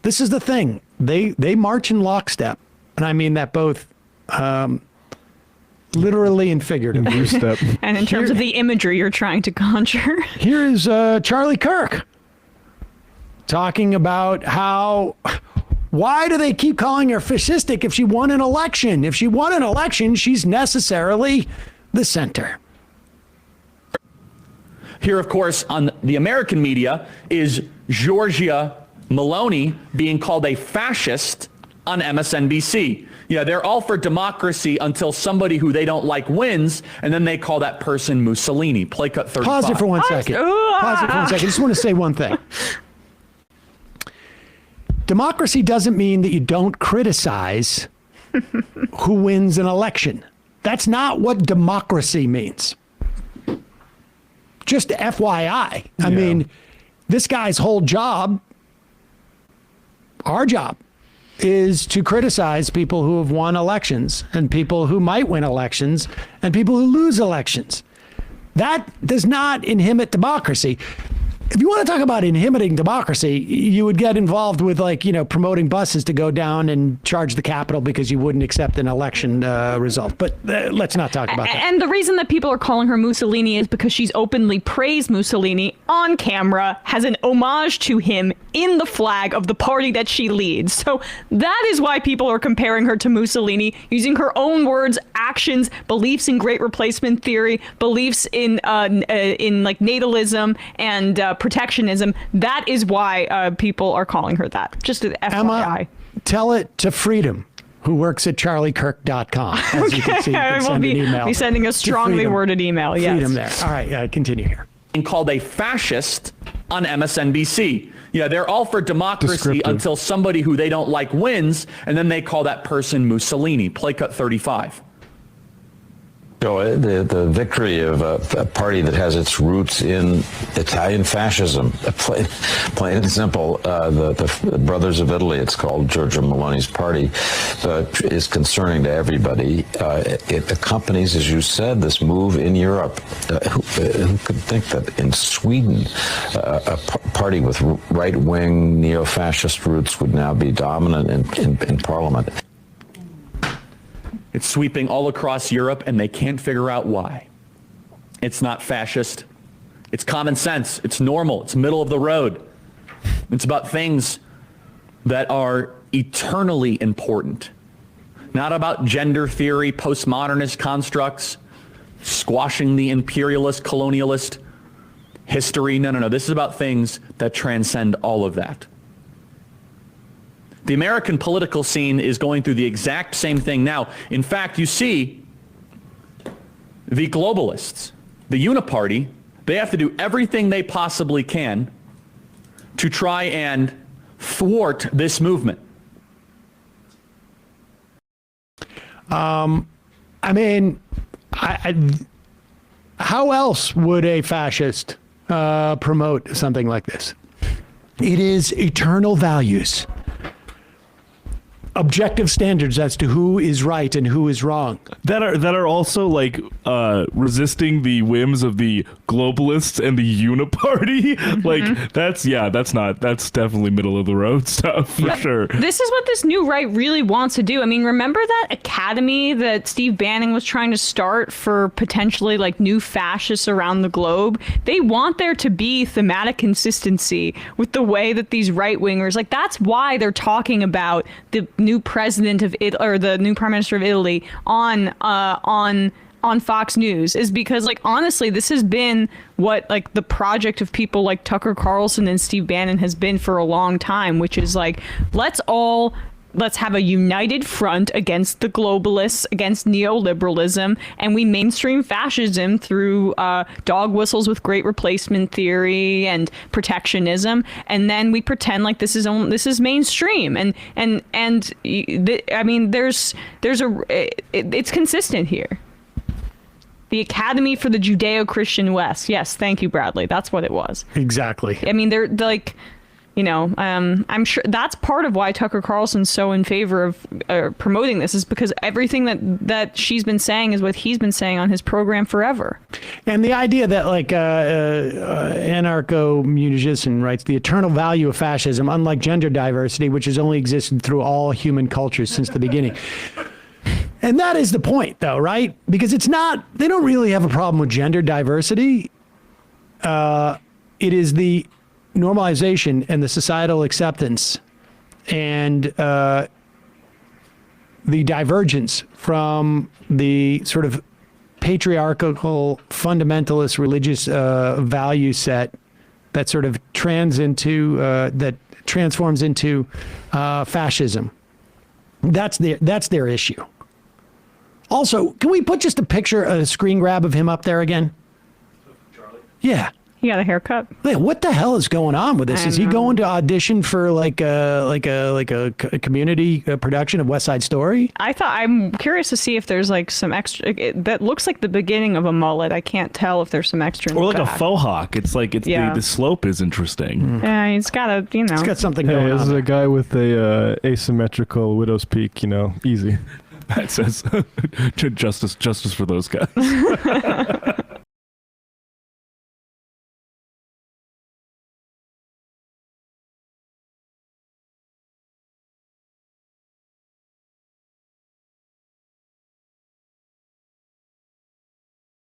this is the thing. They march in lockstep. And I mean that both literally and figuratively. And in terms of the imagery you're trying to conjure. Here is Charlie Kirk talking about why do they keep calling her fascistic if she won an election? If she won an election, she's necessarily the center. Here, of course, on the American media is Giorgia Meloni being called a fascist on MSNBC. Yeah, they're all for democracy until somebody who they don't like wins, and then they call that person Mussolini. Play cut 35. Pause it for 1 second. Pause it for 1 second. I just want to say one thing. Democracy doesn't mean that you don't criticize who wins an election. That's not what democracy means. Just FYI. I mean, this guy's whole job, our job, is to criticize people who have won elections and people who might win elections and people who lose elections. That does not inhibit democracy. If you want to talk about inhibiting democracy, you would get involved with, like, promoting buses to go down and charge the Capitol because you wouldn't accept an election result. But let's not talk about that. And the reason that people are calling her Mussolini is because she's openly praised Mussolini on camera, has an homage to him in the flag of the party that she leads. So that is why people are comparing her to Mussolini, using her own words, actions, beliefs in great replacement theory, beliefs in like natalism and protectionism. That is why people are calling her that. Just an FYI. Emma, tell it to Freedom, who works at charliekirk.com. As you can see, you can send an email. Be sending a strongly worded email. Yes. Freedom there. All right, continue here. Being called a fascist on MSNBC. Yeah, they're all for democracy until somebody who they don't like wins, and then they call that person Mussolini. Play cut 35. So the victory of a party that has its roots in Italian fascism, plain and simple, the Brothers of Italy, it's called, Giorgia Meloni's party, is concerning to everybody. It accompanies, as you said, this move in Europe. Who could think that in Sweden, a party with right-wing neo-fascist roots would now be dominant in parliament? It's sweeping all across Europe, and they can't figure out why. It's not fascist. It's common sense. It's normal. It's middle of the road. It's about things that are eternally important. Not about gender theory, postmodernist constructs, squashing the imperialist, colonialist history. No. This is about things that transcend all of that. The American political scene is going through the exact same thing now. In fact, you see the globalists, the uniparty, they have to do everything they possibly can to try and thwart this movement. I mean, how else would a fascist promote something like this? It is eternal values. Objective standards as to who is right and who is wrong. That are also like resisting the whims of the globalists and the uniparty. Like that's definitely middle of the road stuff for sure. This is what this new right really wants to do. I mean, remember that academy that Steve Bannon was trying to start for potentially like new fascists around the globe? They want there to be thematic consistency with the way that these right wingers, like, that's why they're talking about the new president of Italy, or the new prime minister of Italy, on Fox News, is because, like, honestly, this has been what, like, the project of people like Tucker Carlson and Steve Bannon has been for a long time, which is like, let's have a united front against the globalists, against neoliberalism, and we mainstream fascism through dog whistles with great replacement theory and protectionism, and then we pretend like this is mainstream, and I mean, it's consistent here. The Academy for the Judeo-Christian West. Yes, thank you, Bradley. That's what it was. Exactly. I mean, they're like, I'm sure that's part of why Tucker Carlson's so in favor of promoting this, is because everything that she's been saying is what he's been saying on his program forever. And the idea that like anarcho-musician writes, the eternal value of fascism, unlike gender diversity, which has only existed through all human cultures since the beginning. And that is the point, though, right? Because they don't really have a problem with gender diversity. It is the normalization and the societal acceptance and the divergence from the sort of patriarchal, fundamentalist religious value set that sort of transforms into fascism. That's their issue. Also, can we put just a screen grab of him up there again? Charlie? Yeah. He got a haircut. Yeah, what the hell is going on with this? Is he going to audition for like a community production of West Side Story? I'm curious to see if there's like some extra. That looks like the beginning of a mullet. I can't tell if there's some extra. Or like a faux hawk. It's like the slope is interesting. Yeah, he's got He's got something going on. This is a guy with a asymmetrical widow's peak. Easy. That says justice for those guys.